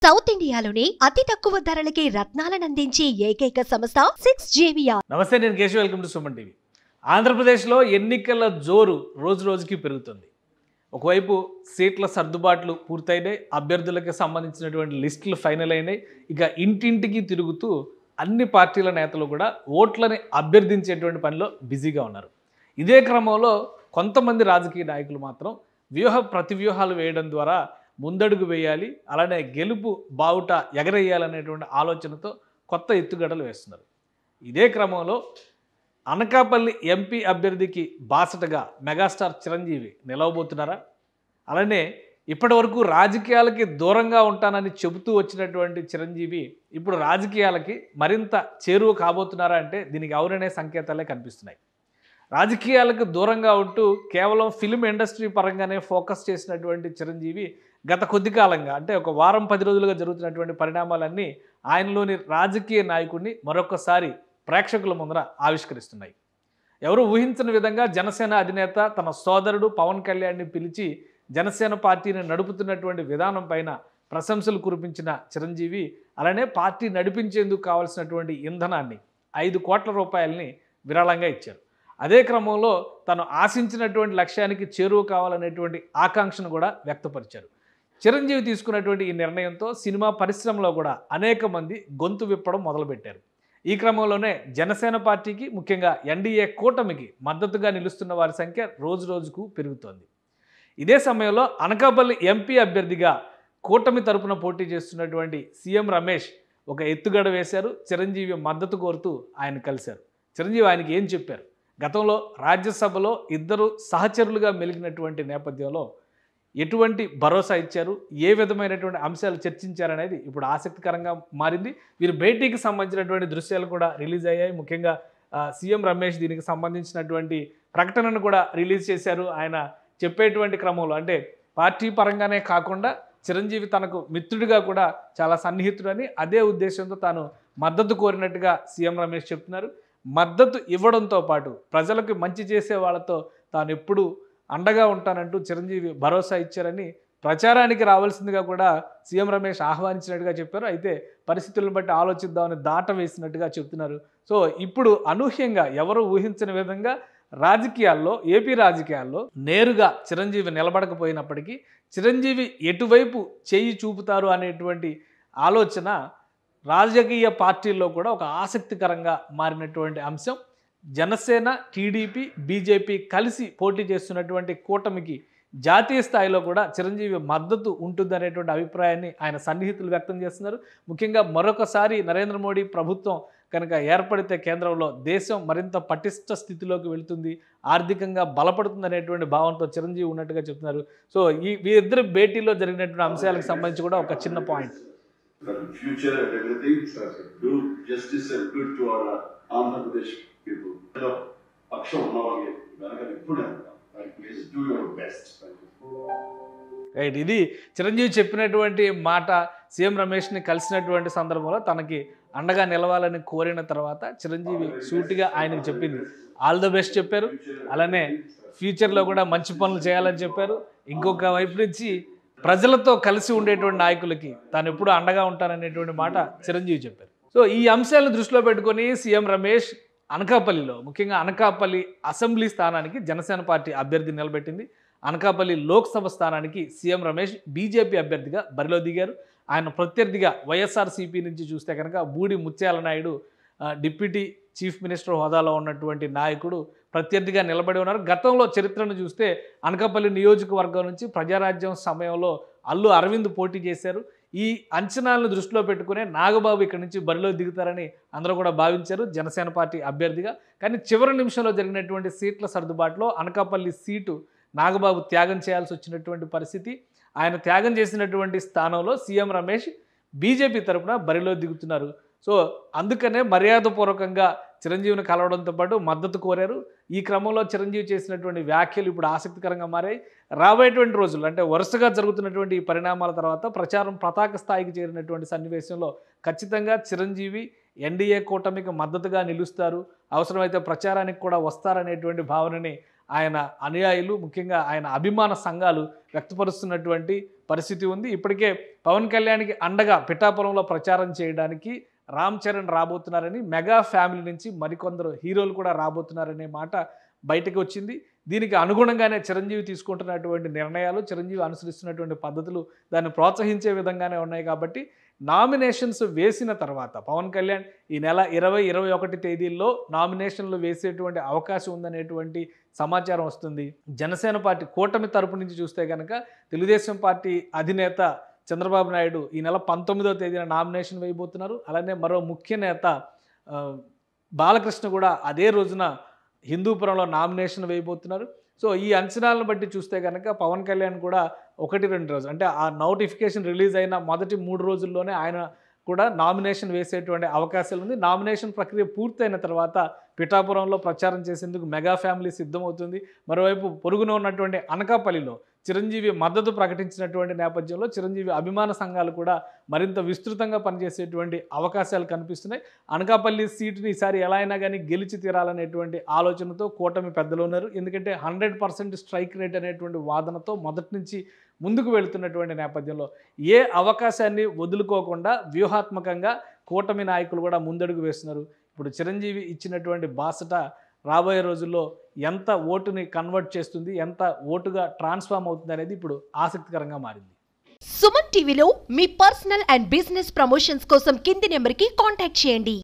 South ఇండియాలోనే అతి తక్కువ ధరలకి రత్నాలను అందించే ఏకైక సంస్థ 6JVR. నమస్తే, నేను Keshav. Welcome to Suman TV. ఆంధ్రప్రదేశ్లో ఎన్నికల జోరు రోజు రోజుకి పెరుగుతుంది. ఒకవైపు సీట్ల సర్దుబాట్లు పూర్తయినాయి, అభ్యర్థులకు సంబంధించినటువంటి లిస్టులు ఫైనల్ అయినాయి. ఇక ఇంటింటికి తిరుగుతూ అన్ని పార్టీల నేతలు కూడా ఓట్లని అభ్యర్థించేటువంటి పనిలో బిజీగా ఉన్నారు. ఇదే క్రమంలో కొంతమంది రాజకీయ నాయకులు మాత్రం ప్రతివ్యూహాలు వేయడం ద్వారా ముందడుగు వేయాలి, అలానే గెలుపు బావుట ఎగరేయాలనేటువంటి ఆలోచనతో కొత్త ఎత్తుగడలు వేస్తున్నారు. ఇదే క్రమంలో అనకాపల్లి ఎంపీ అభ్యర్థికి బాసటగా మెగాస్టార్ చిరంజీవి నిలవబోతున్నారా? అలానే ఇప్పటివరకు రాజకీయాలకి దూరంగా ఉంటానని చెబుతూ వచ్చినటువంటి చిరంజీవి ఇప్పుడు రాజకీయాలకి మరింత చేరువ కాబోతున్నారా అంటే దీనికి అవుననే సంకేతాలే కనిపిస్తున్నాయి. రాజకీయాలకు దూరంగా ఉంటూ కేవలం ఫిలిం ఇండస్ట్రీ పరంగానే ఫోకస్ చేసినటువంటి చిరంజీవి గత కొద్ది కాలంగా, అంటే ఒక వారం 10 రోజులుగా జరుగుతున్నటువంటి పరిణామాలన్నీ ఆయనలోని రాజకీయ నాయకుడిని మరొకసారి ప్రేక్షకుల ముందర ఆవిష్కరిస్తున్నాయి. ఎవరు ఊహించని విధంగా జనసేన అధినేత తన సోదరుడు పవన్ కళ్యాణ్ని పిలిచి జనసేన పార్టీని నడుపుతున్నటువంటి విధానం పైన ప్రశంసలు కురిపించిన చిరంజీవి అలానే పార్టీ నడిపించేందుకు కావాల్సినటువంటి ఇంధనాన్ని 5 కోట్ల రూపాయలని విరాళంగా ఇచ్చారు. అదే క్రమంలో తను ఆశించినటువంటి లక్ష్యానికి చేరువ కావాలనేటువంటి ఆకాంక్షను కూడా వ్యక్తపరిచారు. చిరంజీవి తీసుకున్నటువంటి ఈ నిర్ణయంతో సినిమా పరిశ్రమలో కూడా అనేక మంది గొంతు విప్పడం మొదలుపెట్టారు. ఈ క్రమంలోనే జనసేన పార్టీకి, ముఖ్యంగా ఎన్డీఏ కూటమికి మద్దతుగా నిలుస్తున్న వారి సంఖ్య రోజు రోజుకు పెరుగుతోంది. ఇదే సమయంలో అనకాపల్లి ఎంపీ అభ్యర్థిగా కూటమి తరపున పోటీ చేస్తున్నటువంటి సీఎం రమేష్ ఒక ఎత్తుగడ వేశారు. చిరంజీవి మద్దతు కోరుతూ ఆయన కలిశారు. చిరంజీవి ఆయనకి ఏం చెప్పారు? గతంలో రాజ్యసభలో ఇద్దరు సహచరులుగా మెలిగినటువంటి నేపథ్యంలో ఎటువంటి భరోసా ఇచ్చారు, ఏ విధమైనటువంటి అంశాలు చర్చించారనేది ఇప్పుడు ఆసక్తికరంగా మారింది. వీరి భేటీకి సంబంధించినటువంటి దృశ్యాలు కూడా రిలీజ్ అయ్యాయి. ముఖ్యంగా సీఎం రమేష్ దీనికి సంబంధించినటువంటి ప్రకటనను కూడా రిలీజ్ చేశారు. ఆయన చెప్పేటువంటి క్రమంలో, అంటే పార్టీ పరంగానే కాకుండా చిరంజీవి తనకు మిత్రుడిగా కూడా చాలా సన్నిహితుడని, అదే ఉద్దేశంతో తాను మద్దతు కోరినట్టుగా సీఎం రమేష్ చెప్తున్నారు. మద్దతు ఇవ్వడంతో పాటు ప్రజలకు మంచి చేసే వాళ్ళతో తాను ఎప్పుడు అండగా ఉంటానంటూ చిరంజీవి భరోసా ఇచ్చారని, ప్రచారానికి రావాల్సిందిగా కూడా సీఎం రమేష్ ఆహ్వానించినట్టుగా చెప్పారు. అయితే పరిస్థితులను బట్టి ఆలోచిద్దామని దాట వేసినట్టుగా చెప్తున్నారు. సో ఇప్పుడు అనూహ్యంగా ఎవరు ఊహించని విధంగా రాజకీయాల్లో, ఏపీ రాజకీయాల్లో నేరుగా చిరంజీవి నిలబడకపోయినప్పటికీ చిరంజీవి ఎటువైపు చేయి చూపుతారు అనేటువంటి ఆలోచన రాజకీయ పార్టీల్లో కూడా ఒక ఆసక్తికరంగా మారినటువంటి అంశం. జనసేన, టీడీపీ, బీజేపీ కలిసి పోటీ చేస్తున్నటువంటి కూటమికి జాతీయ స్థాయిలో కూడా చిరంజీవి మద్దతు ఉంటుందనేటువంటి అభిప్రాయాన్ని ఆయన సన్నిహితులు వ్యక్తం చేస్తున్నారు. ముఖ్యంగా మరొకసారి నరేంద్ర మోడీ ప్రభుత్వం కనుక ఏర్పడితే కేంద్రంలో దేశం మరింత పటిష్ట స్థితిలోకి వెళుతుంది, ఆర్థికంగా బలపడుతుంది అనేటువంటి భావంతో చిరంజీవి ఉన్నట్టుగా చెప్తున్నారు. సో వీరిద్దరి భేటీలో జరిగినటువంటి అంశాలకు సంబంధించి కూడా ఒక చిన్న point. Future and everything, do justice and good to our Andhra Pradesh people. Aksha Unnavage, Venaga Ippude please do your best. Right, ఇది చిరంజీవి చెప్పినటువంటి మాట. సీఎం రమేష్ని కలిసినటువంటి సందర్భంలో తనకి అండగా నిలవాలని కోరిన తర్వాత చిరంజీవి సూటిగా ఆయనకు చెప్పింది ఆల్ ద బెస్ట్ చెప్పారు. అలానే ఫ్యూచర్లో కూడా మంచి పనులు చేయాలని చెప్పారు. ఇంకొక వైపు నుంచి ప్రజలతో కలిసి ఉండేటువంటి నాయకులకి తాను ఎప్పుడు అండగా ఉంటాననేటువంటి మాట చిరంజీవి చెప్పారు. సో ఈ అంశాలను దృష్టిలో పెట్టుకొని సీఎం రమేష్ అనకాపల్లిలో, ముఖ్యంగా అనకాపల్లి అసెంబ్లీ స్థానానికి జనసేన పార్టీ అభ్యర్థి నిలబెట్టింది. అనకాపల్లి లోక్సభ స్థానానికి సీఎం రమేష్ బీజేపీ అభ్యర్థిగా బరిలో దిగారు. ఆయన ప్రత్యర్థిగా వైఎస్ఆర్సీపీ నుంచి చూస్తే కనుక బూడి ముత్యాల నాయుడు, డిప్యూటీ చీఫ్ మినిస్టర్ హోదాలో ఉన్నటువంటి నాయకుడు ప్రత్యర్థిగా నిలబడి ఉన్నారు. గతంలో చరిత్రను చూస్తే అనకాపల్లి నియోజకవర్గం నుంచి ప్రజారాజ్యం సమయంలో అల్లు అరవింద్ పోటీ చేశారు. ఈ అంచనాలను దృష్టిలో పెట్టుకునే నాగబాబు ఇక్కడ నుంచి బరిలో దిగుతారని అందరూ కూడా భావించారు జనసేన పార్టీ అభ్యర్థిగా. కానీ చివరి నిమిషంలో జరిగినటువంటి సీట్ల సర్దుబాటులో అనకాపల్లి సీటు నాగబాబు త్యాగం చేయాల్సి వచ్చినటువంటి పరిస్థితి. ఆయన త్యాగం చేసినటువంటి స్థానంలో సీఎం రమేష్ బీజేపీ తరఫున బరిలో దిగుతున్నారు. సో అందుకనే మర్యాదపూర్వకంగా చిరంజీవిని కలవడంతో పాటు మద్దతు కోరారు. ఈ క్రమంలో చిరంజీవి చేసినటువంటి వ్యాఖ్యలు ఇప్పుడు ఆసక్తికరంగా మారాయి. రాబోయేటువంటి రోజులు, అంటే వరుసగా జరుగుతున్నటువంటి ఈ పరిణామాల తర్వాత ప్రచారం పతాక స్థాయికి చేరినటువంటి సన్నివేశంలో ఖచ్చితంగా చిరంజీవి ఎన్డీఏ కూటమికి మద్దతుగా నిలుస్తారు, అవసరమైతే ప్రచారానికి కూడా వస్తారనేటువంటి భావనని ఆయన అనుయాయులు, ముఖ్యంగా ఆయన అభిమాన సంఘాలు వ్యక్తపరుస్తున్నటువంటి పరిస్థితి ఉంది. ఇప్పటికే పవన్ కళ్యాణ్కి అండగా పిఠాపురంలో ప్రచారం చేయడానికి రామ్ చరణ్ రాబోతున్నారని, మెగా ఫ్యామిలీ నుంచి మరికొందరు హీరోలు కూడా రాబోతున్నారనే మాట బయటకు వచ్చింది. దీనికి అనుగుణంగానే చిరంజీవి తీసుకుంటున్నటువంటి నిర్ణయాలు, చిరంజీవి అనుసరిస్తున్నటువంటి పద్ధతులు దాన్ని ప్రోత్సహించే విధంగానే ఉన్నాయి. కాబట్టి నామినేషన్స్ వేసిన తర్వాత పవన్ కళ్యాణ్ ఈ నెల 20, 21 తేదీల్లో నామినేషన్లు వేసేటువంటి అవకాశం ఉందనేటువంటి సమాచారం వస్తుంది. జనసేన పార్టీ కూటమి తరపు నుంచి చూస్తే కనుక తెలుగుదేశం పార్టీ అధినేత చంద్రబాబు నాయుడు ఈ నెల 19వ తేదీన నామినేషన్ వేయబోతున్నారు. అలానే మరో ముఖ్య నేత బాలకృష్ణ కూడా అదే రోజున హిందూపురంలో నామినేషన్ వేయబోతున్నారు. సో ఈ అంచనాలను బట్టి చూస్తే కనుక పవన్ కళ్యాణ్ కూడా 1-2 రోజులు, అంటే ఆ నోటిఫికేషన్ రిలీజ్ అయిన మొదటి 3 రోజుల్లోనే ఆయన కూడా నామినేషన్ వేసేటువంటి అవకాశాలు ఉంది. నామినేషన్ ప్రక్రియ పూర్తయిన తర్వాత పిఠాపురంలో ప్రచారం చేసేందుకు మెగా ఫ్యామిలీ సిద్ధమవుతుంది. మరోవైపు పొరుగున ఉన్నటువంటి అనకాపల్లిలో చిరంజీవి మద్దతు ప్రకటించినటువంటి నేపథ్యంలో చిరంజీవి అభిమాన సంఘాలు కూడా మరింత విస్తృతంగా పనిచేసేటువంటి అవకాశాలు కనిపిస్తున్నాయి. అనకాపల్లి సీటుని ఈసారి ఎలా అయినా కానీ గెలిచి తీరాలనేటువంటి ఆలోచనతో కూటమి పెద్దలు ఉన్నారు. ఎందుకంటే 100% స్ట్రైక్ రేట్ అనేటువంటి వాదనతో మొదటి నుంచి ముందుకు వెళుతున్నటువంటి నేపథ్యంలో ఏ అవకాశాన్ని వదులుకోకుండా వ్యూహాత్మకంగా కూటమి నాయకులు కూడా ముందడుగు వేస్తున్నారు. ఇప్పుడు చిరంజీవి ఇచ్చినటువంటి బాసట రాబోయే రోజుల్లో ఎంత ఓటుని కన్వర్ట్ చేస్తుంది, ఎంత ఓటుగా ట్రాన్స్ఫార్మ్ అవుతుంది అనేది ఇప్పుడు ఆసక్తికరంగా మారింది. సుమన్ టీవీలో మీ పర్సనల్ అండ్ బిజినెస్ ప్రమోషన్స్ కోసం కింది నెంబర్కి కాంటాక్ట్ చేయండి.